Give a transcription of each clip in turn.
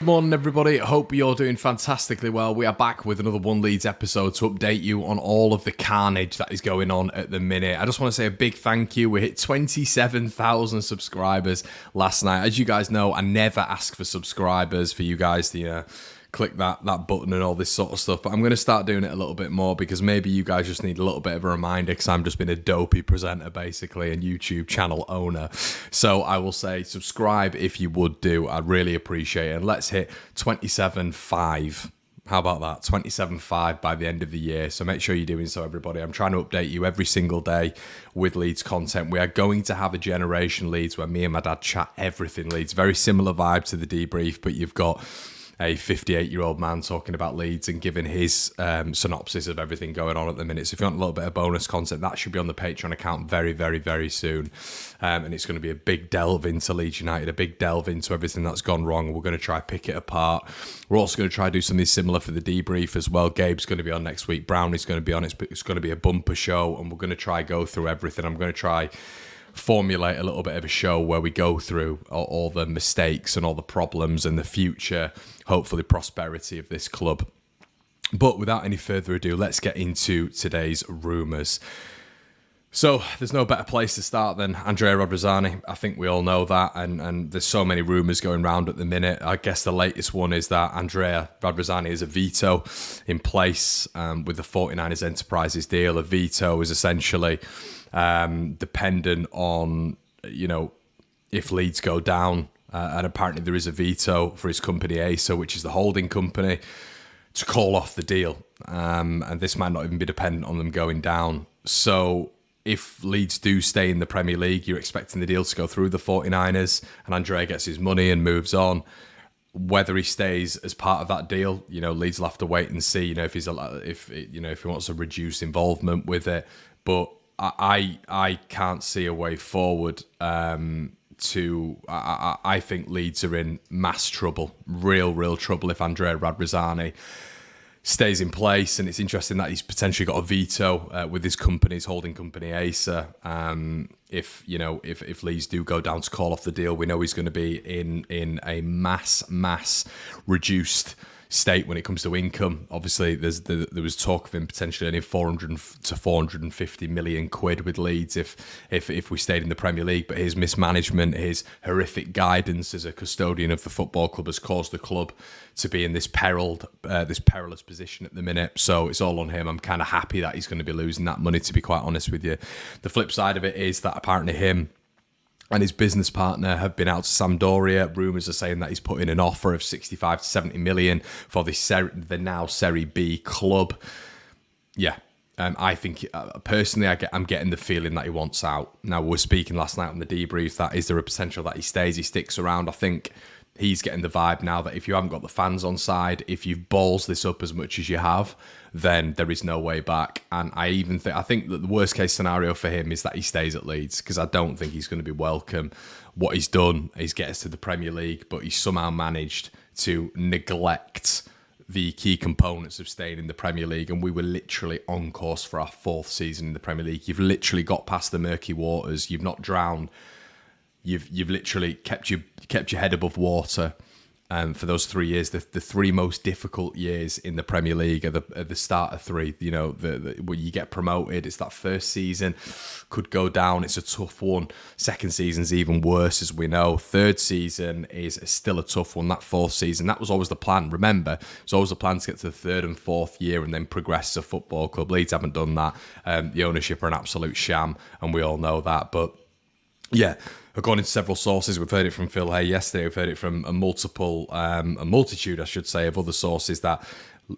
Good morning, everybody. Hope you're doing fantastically well. We are back with another One Leeds episode to update you on all of the carnage that is going on at the minute. I just want to say a big thank you. We hit 27,000 subscribers last night. As you guys know, I never ask for subscribers for you guys to click that button and all this sort of stuff, but I'm going to start doing it a little bit more because maybe you guys just need a little bit of a reminder because I'm just been a dopey presenter basically and YouTube channel owner. So I will say subscribe if you would do. I'd really appreciate it. And let's hit 27.5. How about that? 27.5 by the end of the year. So make sure you're doing so, everybody. I'm trying to update you every single day with Leeds content. We are going to have a Generation Leeds where me and my dad chat everything Leeds. Very similar vibe to the debrief, but you've got a 58-year-old man talking about Leeds and giving his synopsis of everything going on at the minute. So if you want a little bit of bonus content, that should be on the Patreon account very, very, very soon. And it's going to be a big delve into Leeds United, a big delve into everything that's gone wrong. We're going to try pick it apart. We're also going to try do something similar for the debrief as well. Gabe's going to be on next week. Brownie's going to be on. It's going to be a bumper show, and we're going to try go through everything. I'm going to try formulate a little bit of a show where we go through all the mistakes and all the problems and the future, hopefully prosperity of this club. But without any further ado, let's get into today's rumours. So there's no better place to start than Andrea Radrizzani. I think we all know that, and there's so many rumours going around at the minute. I guess the latest one is that Andrea Radrizzani has a veto in place with the 49ers Enterprises deal. A veto is essentially dependent on, if Leeds go down, and apparently there is a veto for his company ASA, which is the holding company, to call off the deal. And this might not even be dependent on them going down. So if Leeds do stay in the Premier League, you're expecting the deal to go through the 49ers and Andrea gets his money and moves on. Whether he stays as part of that deal, Leeds will have to wait and see, if he wants to reduce involvement with it. But I can't see a way forward I think Leeds are in mass trouble, real trouble if Andrea Radrizzani stays in place. And it's interesting that he's potentially got a veto with his holding company ASA. If Leeds do go down to call off the deal, we know he's going to be in a mass reduced state when it comes to income. Obviously, there was talk of him potentially earning 400 to 450 million quid with Leeds if we stayed in the Premier League. But his mismanagement, his horrific guidance as a custodian of the football club has caused the club to be in this perilous position at the minute. So it's all on him. I'm kind of happy that he's going to be losing that money, to be quite honest with you. The flip side of it is that apparently him and his business partner have been out to Sampdoria. Rumours are saying that he's put in an offer of 65 to 70 million for the now Serie B club. Yeah, I think personally, I'm getting the feeling that he wants out. Now, we were speaking last night on the debrief that is there a potential that he stays, he sticks around. I think he's getting the vibe now that if you haven't got the fans on side, if you've balls this up as much as you have, then there is no way back. And I think that the worst case scenario for him is that he stays at Leeds, because I don't think he's going to be welcome. What he's done is get us to the Premier League, but he's somehow managed to neglect the key components of staying in the Premier League, and we were literally on course for our fourth season in the Premier League. You've literally got past the murky waters. You've not drowned. You've literally kept your head above water for those 3 years. The three most difficult years in the Premier League are the start of three. When you get promoted, it's that first season could go down. It's a tough one. Second season's even worse, as we know. Third season is still a tough one. That fourth season, that was always the plan. Remember, it was always the plan to get to the third and fourth year and then progress as a football club. Leeds haven't done that. The ownership are an absolute sham, and we all know that. But yeah, according to several sources, we've heard it from Phil Hay yesterday, we've heard it from a multitude, I should say, of other sources, that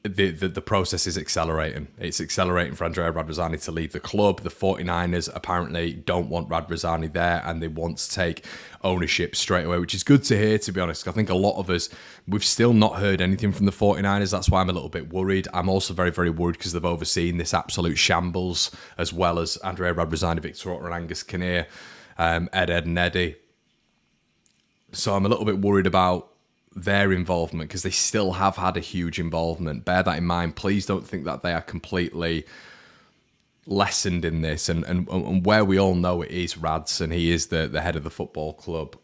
the process is accelerating. It's accelerating for Andrea Radrizzani to leave the club. The 49ers apparently don't want Radrizzani there, and they want to take ownership straight away, which is good to hear, to be honest. I think a lot of us, we've still not heard anything from the 49ers. That's why I'm a little bit worried. I'm also very, very worried because they've overseen this absolute shambles, as well as Andrea Radrizzani, Victor Orta and Angus Kinnear. Ed and Eddie. So I'm a little bit worried about their involvement, because they still have had a huge involvement. Bear that in mind. Please don't think that they are completely lessened in this. And where we all know it is Rads, and he is the head of the football club.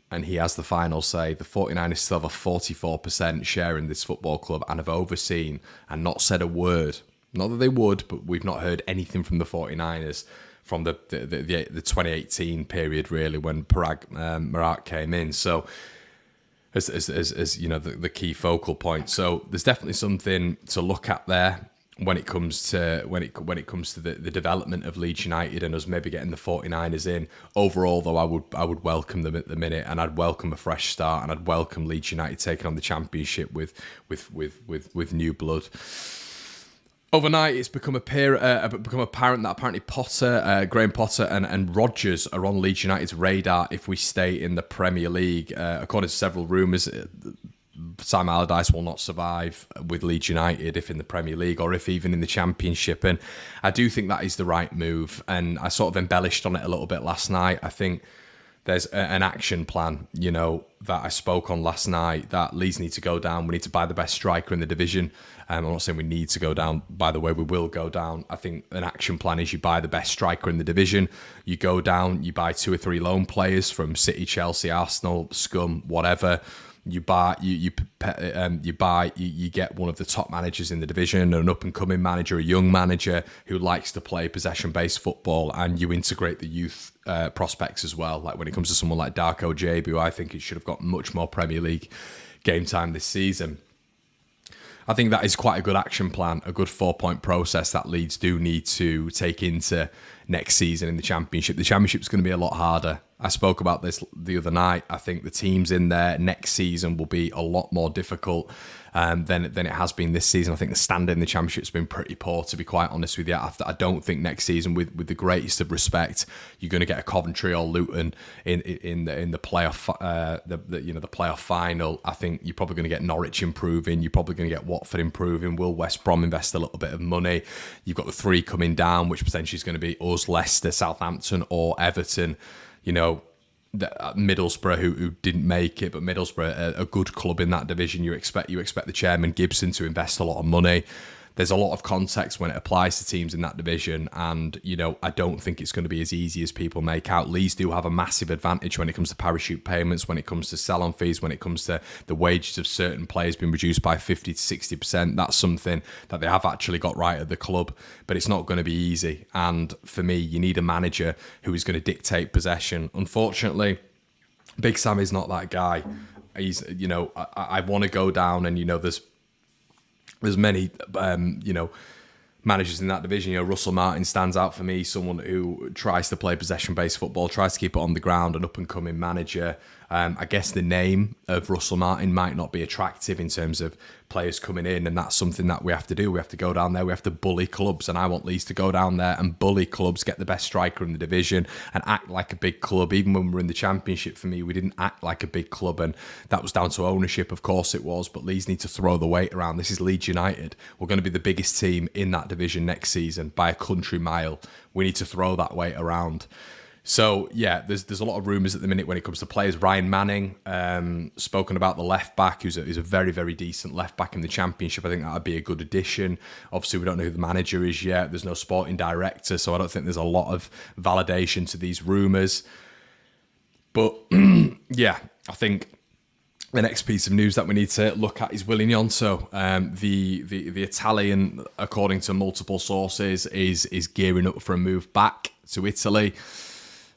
and he has the final say. The 49ers still have a 44% share in this football club and have overseen and not said a word. Not that they would, but we've not heard anything from the 49ers from the 2018 period, really, when Marat came in. So, as you know, the key focal point. So there's definitely something to look at there when it comes to the development of Leeds United and us maybe getting the 49ers in. Overall, though, I would welcome them at the minute, and I'd welcome a fresh start, and I'd welcome Leeds United taking on the Championship with new blood. Overnight, it's become apparent that apparently Graham Potter and Rodgers are on Leeds United's radar if we stay in the Premier League. According to several rumours, Sam Allardyce will not survive with Leeds United if in the Premier League or if even in the Championship. And I do think that is the right move. And I sort of embellished on it a little bit last night. I think there's an action plan, that I spoke on last night, that Leeds need to go down. We need to buy the best striker in the division. I'm not saying we need to go down. By the way, we will go down. I think an action plan is you buy the best striker in the division. You go down, you buy 2 or 3 loan players from City, Chelsea, Arsenal, Scum, whatever. You get one of the top managers in the division, an up-and-coming manager, a young manager who likes to play possession-based football, and you integrate the youth prospects as well. Like when it comes to someone like Darko Jabe, who I think he should have got much more Premier League game time this season. I think that is quite a good action plan, a good 4-point process that Leeds do need to take into next season in the Championship. The Championship is going to be a lot harder. I spoke about this the other night. I think the teams in there next season will be a lot more difficult than it has been this season. I think the standard in the Championship has been pretty poor, to be quite honest with you. I don't think next season, with the greatest of respect, you're going to get a Coventry or Luton in the playoff the playoff final. I think you're probably going to get Norwich improving. You're probably going to get Watford improving. Will West Brom invest a little bit of money? You've got the 3 coming down, which potentially is going to be us, Leicester, Southampton, or Everton. Middlesbrough, who didn't make it, but Middlesbrough, a good club in that division. You expect the chairman Gibson to invest a lot of money. There's a lot of context when it applies to teams in that division, and I don't think it's going to be as easy as people make out. Leeds do have a massive advantage when it comes to parachute payments, when it comes to sell-on fees, when it comes to the wages of certain players being reduced by 50 to 60%. That's something that they have actually got right at the club, but it's not going to be easy. And for me, you need a manager who is going to dictate possession. Unfortunately, Big Sam is not that guy. He's, I want to go down, and there's many, managers in that division. Russell Martin stands out for me, someone who tries to play possession-based football, tries to keep it on the ground, an up-and-coming manager. I guess the name of Russell Martin might not be attractive in terms of players coming in, and that's something that we have to do. We have to go down there, we have to bully clubs, and I want Leeds to go down there and bully clubs, get the best striker in the division, and act like a big club. Even when we were in the Championship, for me, we didn't act like a big club, and that was down to ownership, of course it was, but Leeds need to throw the weight around. This is Leeds United. We're going to be the biggest team in that division next season by a country mile. We need to throw that weight around. So, yeah, there's a lot of rumours at the minute when it comes to players. Ryan Manning, spoken about the left-back, who's a very, very decent left-back in the Championship. I think that would be a good addition. Obviously, we don't know who the manager is yet. There's no sporting director, so I don't think there's a lot of validation to these rumours. But, yeah, I think the next piece of news that we need to look at is Willy Gnonto. The Italian, according to multiple sources, is gearing up for a move back to Italy.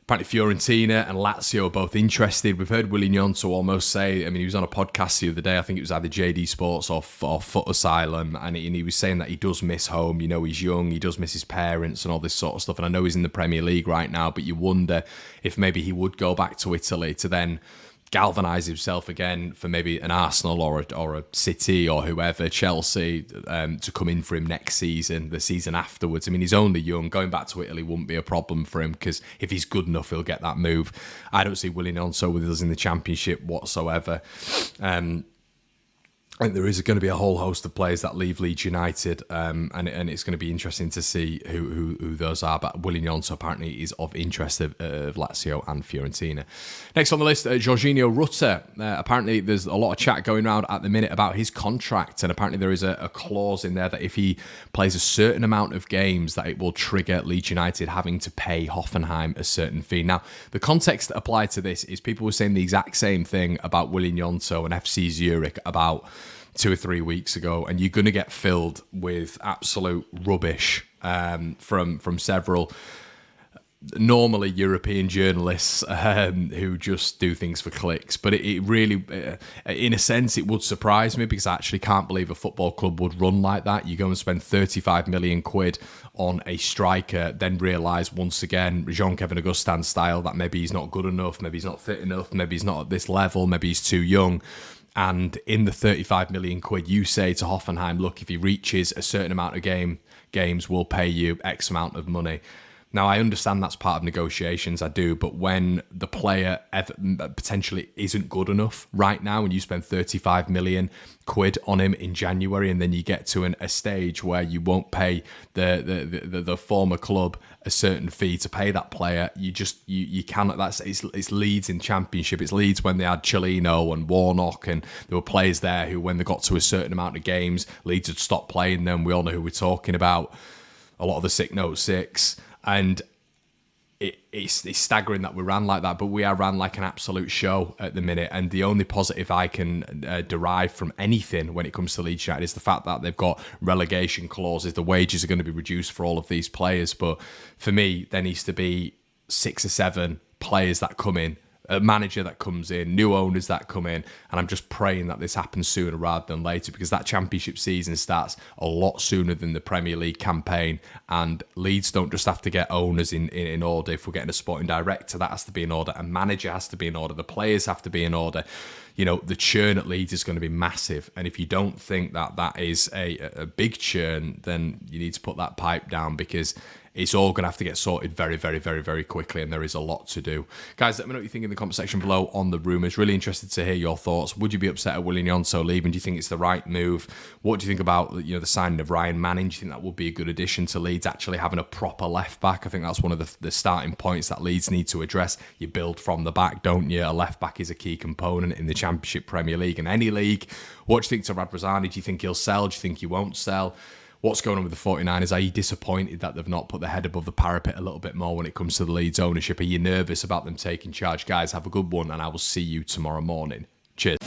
Apparently Fiorentina and Lazio are both interested. We've heard Willy Gnonto almost say, he was on a podcast the other day, I think it was either JD Sports or Foot Asylum, and he was saying that he does miss home. He's young, he does miss his parents and all this sort of stuff. And I know he's in the Premier League right now, but you wonder if maybe he would go back to Italy to then galvanise himself again for maybe an Arsenal or a City or whoever, Chelsea, to come in for him next season, the season afterwards. He's only young. Going back to Italy wouldn't be a problem for him, because if he's good enough, he'll get that move. I don't see Willy Gnonto with us in the Championship whatsoever. I think there is going to be a whole host of players that leave Leeds United, and it's going to be interesting to see who those are. But Willian Gnonto apparently is of interest of Lazio and Fiorentina. Next on the list, Jorginho Rutter. Apparently there's a lot of chat going around at the minute about his contract, and apparently there is a clause in there that if he plays a certain amount of games, that it will trigger Leeds United having to pay Hoffenheim a certain fee. Now, the context applied to this is people were saying the exact same thing about Willian Gnonto and FC Zurich about 2 or 3 weeks ago, and you're going to get filled with absolute rubbish from several normally European journalists who just do things for clicks. But it really, in a sense, it would surprise me, because I actually can't believe a football club would run like that. You go and spend 35 million quid on a striker, then realise once again, Jean-Kevin Augustin style, that maybe he's not good enough, maybe he's not fit enough, maybe he's not at this level, maybe he's too young. And in the 35 million quid, you say to Hoffenheim, look, if he reaches a certain amount of games, we'll pay you X amount of money. Now, I understand that's part of negotiations, I do, but when the player potentially isn't good enough right now, and you spend 35 million quid on him in January, and then you get to a stage where you won't pay the former club a certain fee to pay that player, you cannot. It's Leeds in Championship. It's Leeds when they had Cellino and Warnock, and there were players there who, when they got to a certain amount of games, Leeds had stopped playing them. We all know who we're talking about. A lot of the sick note six. And it's staggering that we ran like that, but we are ran like an absolute show at the minute. And the only positive I can derive from anything when it comes to Leeds United is the fact that they've got relegation clauses. The wages are going to be reduced for all of these players. But for me, there needs to be 6 or 7 players that come in, a manager that comes in, new owners that come in, and I'm just praying that this happens sooner rather than later, because that Championship season starts a lot sooner than the Premier League campaign, and Leeds don't just have to get owners in order. If we're getting a sporting director, that has to be in order, a manager has to be in order, the players have to be in order. You know, the churn at Leeds is going to be massive, and if you don't think that is a big churn, then you need to put that pipe down, because it's all going to have to get sorted very, very, very, very quickly, and there is a lot to do. Guys, let me know what you think in the comment section below on the rumours. Really interested to hear your thoughts. Would you be upset at Willian Gnonto leaving? Do you think it's the right move? What do you think about the signing of Ryan Manning? Do you think that would be a good addition to Leeds, actually having a proper left-back? I think that's one of the starting points that Leeds need to address. You build from the back, don't you? A left-back is a key component in the Championship, Premier League, and any league. What do you think to Radrizzani? Do you think he'll sell? Do you think he won't sell? What's going on with the 49ers? Are you disappointed that they've not put their head above the parapet a little bit more when it comes to the Leeds ownership? Are you nervous about them taking charge? Guys, have a good one, and I will see you tomorrow morning. Cheers.